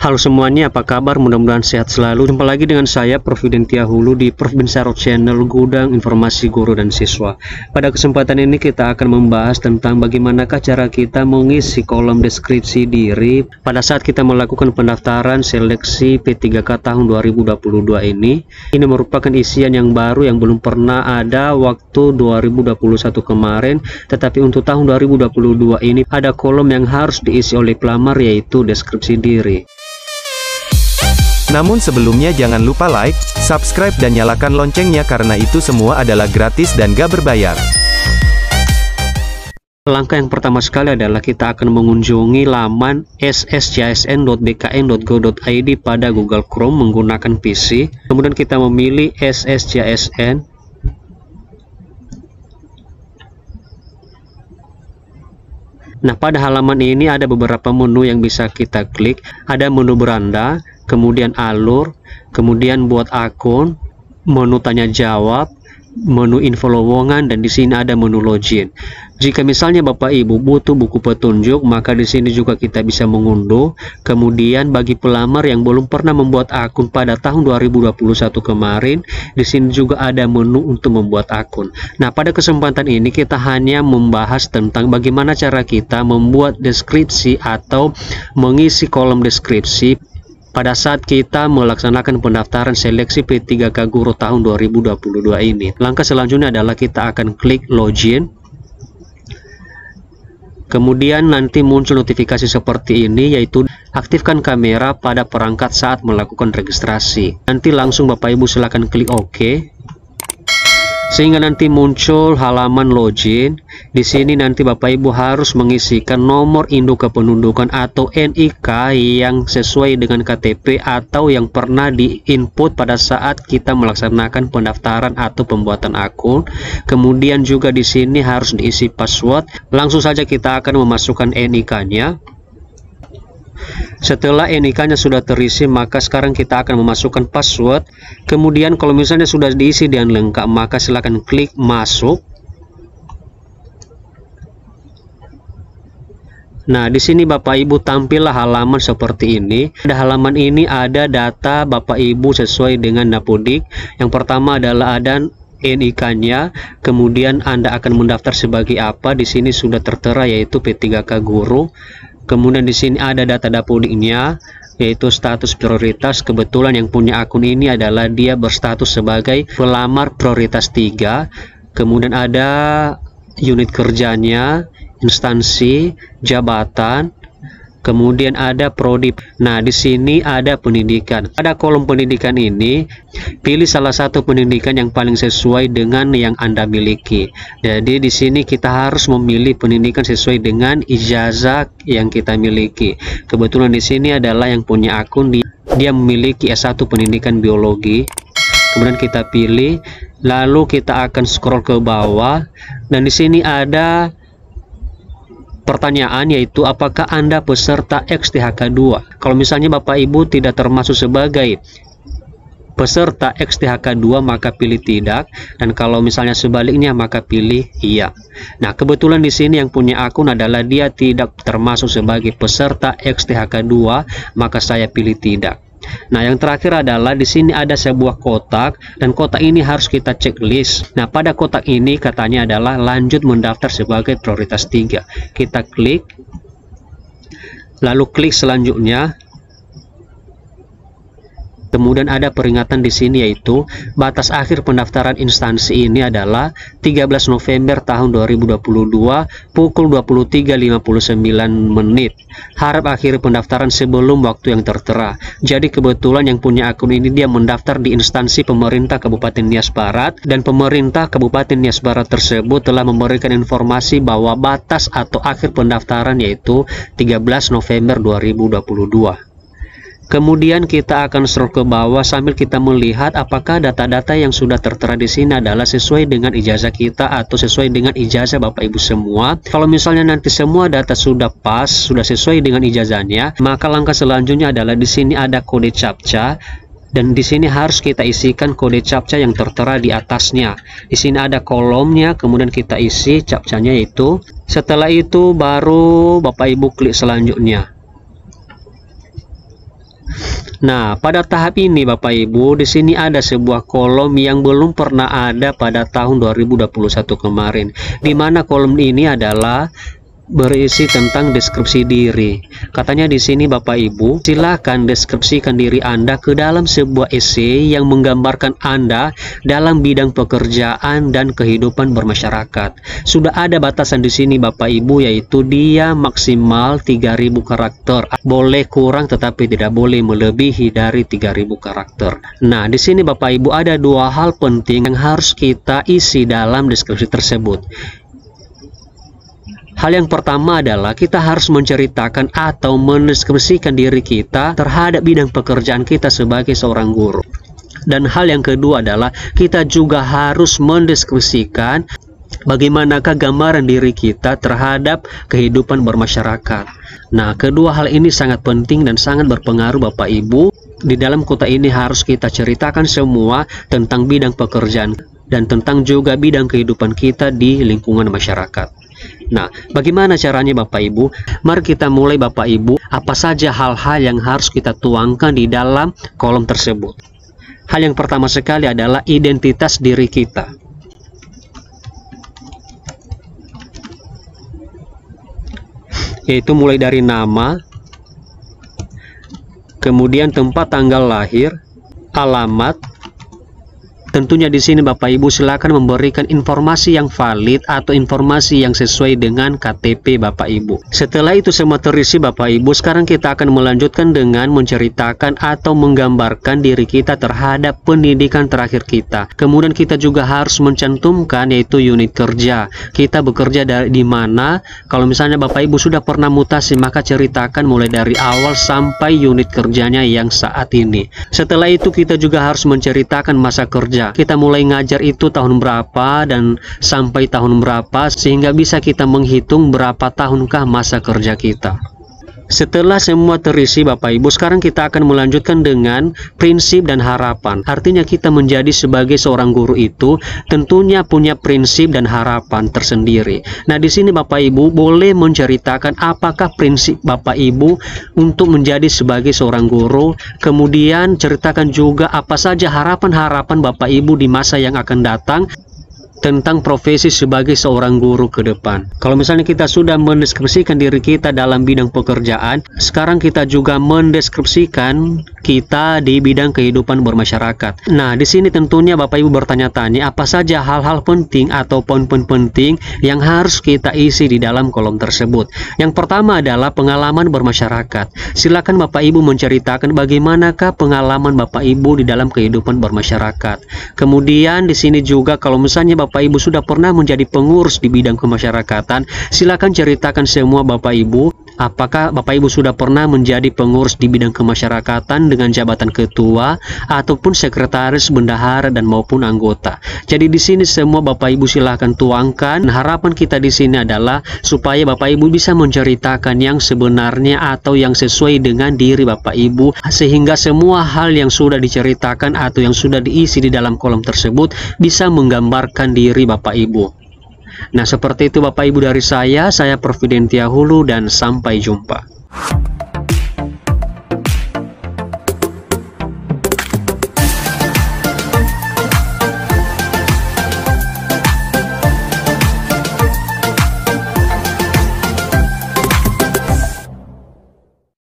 Halo semuanya, apa kabar? Mudah-mudahan sehat selalu. Jumpa lagi dengan saya, Prof. Yudentia Hulu di Prof Binsaro Channel, Gudang Informasi Guru dan Siswa. Pada kesempatan ini kita akan membahas tentang bagaimanakah cara kita mengisi kolom deskripsi diri pada saat kita melakukan pendaftaran seleksi P3K tahun 2022 ini. Ini merupakan isian yang baru yang belum pernah ada waktu 2021 kemarin, tetapi untuk tahun 2022 ini ada kolom yang harus diisi oleh pelamar, yaitu deskripsi diri. Namun sebelumnya jangan lupa like, subscribe dan nyalakan loncengnya karena itu semua adalah gratis dan gak berbayar. Langkah yang pertama sekali adalah kita akan mengunjungi laman sscsn.bkn.go.id pada Google Chrome menggunakan PC. Kemudian kita memilih sscsn. Nah, pada halaman ini ada beberapa menu yang bisa kita klik. Ada menu beranda, kemudian alur, kemudian buat akun, menu tanya jawab, menu info lowongan, dan di sini ada menu login. Jika misalnya Bapak Ibu butuh buku petunjuk, maka di sini juga kita bisa mengunduh. Kemudian bagi pelamar yang belum pernah membuat akun pada tahun 2021 kemarin, di sini juga ada menu untuk membuat akun. Nah, pada kesempatan ini kita hanya membahas tentang bagaimana cara kita membuat deskripsi atau mengisi kolom deskripsi pada saat kita melaksanakan pendaftaran seleksi P3K Guru tahun 2022 ini. Langkah selanjutnya adalah kita akan klik login. Kemudian nanti muncul notifikasi seperti ini, yaitu aktifkan kamera pada perangkat saat melakukan registrasi. Nanti langsung Bapak Ibu silakan klik OK. Sehingga nanti muncul halaman login. Di sini nanti Bapak Ibu harus mengisikan nomor induk kependudukan atau NIK yang sesuai dengan KTP atau yang pernah diinput pada saat kita melaksanakan pendaftaran atau pembuatan akun. Kemudian juga di sini harus diisi password. Langsung saja kita akan memasukkan NIK-nya. Setelah NIK-nya sudah terisi, maka sekarang kita akan memasukkan password. Kemudian kalau misalnya sudah diisi dan lengkap, maka silakan klik masuk. Nah, di sini Bapak Ibu tampillah halaman seperti ini. Pada halaman ini ada data Bapak Ibu sesuai dengan Dapodik. Yang pertama adalah ada NIK-nya, kemudian Anda akan mendaftar sebagai apa. Di sini sudah tertera yaitu P3K Guru. Kemudian di sini ada data Dapodiknya, yaitu status prioritas. Kebetulan yang punya akun ini adalah dia berstatus sebagai pelamar prioritas 3. Kemudian ada unit kerjanya, instansi, jabatan, kemudian ada prodi. Nah, di sini ada pendidikan. Pada kolom pendidikan ini, pilih salah satu pendidikan yang paling sesuai dengan yang Anda miliki. Jadi di sini kita harus memilih pendidikan sesuai dengan ijazah yang kita miliki. Kebetulan di sini adalah yang punya akun dia memiliki S1 pendidikan biologi. Kemudian kita pilih, lalu kita akan scroll ke bawah dan di sini ada pertanyaan, yaitu apakah Anda peserta XTHK 2. Kalau misalnya Bapak Ibu tidak termasuk sebagai peserta XTHK 2, maka pilih tidak, dan kalau misalnya sebaliknya maka pilih iya. Nah, kebetulan di sini yang punya akun adalah dia tidak termasuk sebagai peserta XTHK 2, maka saya pilih tidak. Nah, yang terakhir adalah di sini ada sebuah kotak dan kotak ini harus kita checklist. Nah, pada kotak ini katanya adalah lanjut mendaftar sebagai prioritas 3. Kita klik, lalu klik selanjutnya. Kemudian ada peringatan di sini, yaitu batas akhir pendaftaran instansi ini adalah 13 November tahun 2022 pukul 23.59 menit. Harap akhiri pendaftaran sebelum waktu yang tertera. Jadi kebetulan yang punya akun ini dia mendaftar di instansi pemerintah Kabupaten Nias Barat, dan pemerintah Kabupaten Nias Barat tersebut telah memberikan informasi bahwa batas atau akhir pendaftaran yaitu 13 November 2022. Kemudian kita akan scroll ke bawah sambil kita melihat apakah data-data yang sudah tertera di sini adalah sesuai dengan ijazah kita atau sesuai dengan ijazah Bapak Ibu semua. Kalau misalnya nanti semua data sudah pas, sudah sesuai dengan ijazahnya, maka langkah selanjutnya adalah di sini ada kode CAPTCHA. Dan di sini harus kita isikan kode CAPTCHA yang tertera di atasnya. Di sini ada kolomnya, kemudian kita isi CAPTCHA-nya itu. Setelah itu baru Bapak Ibu klik selanjutnya. Nah, pada tahap ini Bapak Ibu, di sini ada sebuah kolom yang belum pernah ada pada tahun 2021 kemarin, di mana kolom ini adalah berisi tentang deskripsi diri. Katanya di sini Bapak Ibu, silakan deskripsikan diri Anda ke dalam sebuah esai yang menggambarkan Anda dalam bidang pekerjaan dan kehidupan bermasyarakat. Sudah ada batasan di sini Bapak Ibu, yaitu dia maksimal 3000 karakter. Boleh kurang tetapi tidak boleh melebihi dari 3000 karakter. Nah, di sini Bapak Ibu ada dua hal penting yang harus kita isi dalam deskripsi tersebut. Hal yang pertama adalah kita harus menceritakan atau mendeskripsikan diri kita terhadap bidang pekerjaan kita sebagai seorang guru. Dan hal yang kedua adalah kita juga harus mendeskripsikan bagaimanakah gambaran diri kita terhadap kehidupan bermasyarakat. Nah, kedua hal ini sangat penting dan sangat berpengaruh Bapak Ibu. Di dalam kota ini harus kita ceritakan semua tentang bidang pekerjaan dan tentang juga bidang kehidupan kita di lingkungan masyarakat. Nah, bagaimana caranya Bapak Ibu? Mari kita mulai Bapak Ibu, apa saja hal-hal yang harus kita tuangkan di dalam kolom tersebut. Hal yang pertama sekali adalah identitas diri kita. Yaitu mulai dari nama, kemudian tempat tanggal lahir, alamat. Tentunya di sini Bapak Ibu silakan memberikan informasi yang valid atau informasi yang sesuai dengan KTP Bapak Ibu. Setelah itu semua terisi Bapak Ibu, sekarang kita akan melanjutkan dengan menceritakan atau menggambarkan diri kita terhadap pendidikan terakhir kita. Kemudian kita juga harus mencantumkan yaitu unit kerja. Kita bekerja di mana? Kalau misalnya Bapak Ibu sudah pernah mutasi, maka ceritakan mulai dari awal sampai unit kerjanya yang saat ini. Setelah itu kita juga harus menceritakan masa kerja. Kita mulai ngajar itu tahun berapa dan sampai tahun berapa, sehingga bisa kita menghitung berapa tahunkah masa kerja kita. Setelah semua terisi Bapak Ibu, sekarang kita akan melanjutkan dengan prinsip dan harapan. Artinya kita menjadi sebagai seorang guru itu tentunya punya prinsip dan harapan tersendiri. Nah, di sini Bapak Ibu boleh menceritakan apakah prinsip Bapak Ibu untuk menjadi sebagai seorang guru. Kemudian ceritakan juga apa saja harapan-harapan Bapak Ibu di masa yang akan datang tentang profesi sebagai seorang guru ke depan. Kalau misalnya kita sudah mendeskripsikan diri kita dalam bidang pekerjaan, sekarang kita juga mendeskripsikan kita di bidang kehidupan bermasyarakat. Nah, di sini tentunya Bapak Ibu bertanya-tanya apa saja hal-hal penting atau poin-poin penting yang harus kita isi di dalam kolom tersebut. Yang pertama adalah pengalaman bermasyarakat. Silakan Bapak Ibu menceritakan bagaimanakah pengalaman Bapak Ibu di dalam kehidupan bermasyarakat. Kemudian di sini juga kalau misalnya Bapak Ibu sudah pernah menjadi pengurus di bidang kemasyarakatan, silakan ceritakan semua Bapak Ibu. Apakah Bapak Ibu sudah pernah menjadi pengurus di bidang kemasyarakatan dengan jabatan ketua ataupun sekretaris, bendahara dan maupun anggota. Jadi di sini semua Bapak Ibu silahkan tuangkan. Harapan kita di sini adalah supaya Bapak Ibu bisa menceritakan yang sebenarnya atau yang sesuai dengan diri Bapak Ibu, sehingga semua hal yang sudah diceritakan atau yang sudah diisi di dalam kolom tersebut bisa menggambarkan diri Bapak Ibu. Nah, seperti itu Bapak Ibu dari saya Prof. Hulu dan sampai jumpa.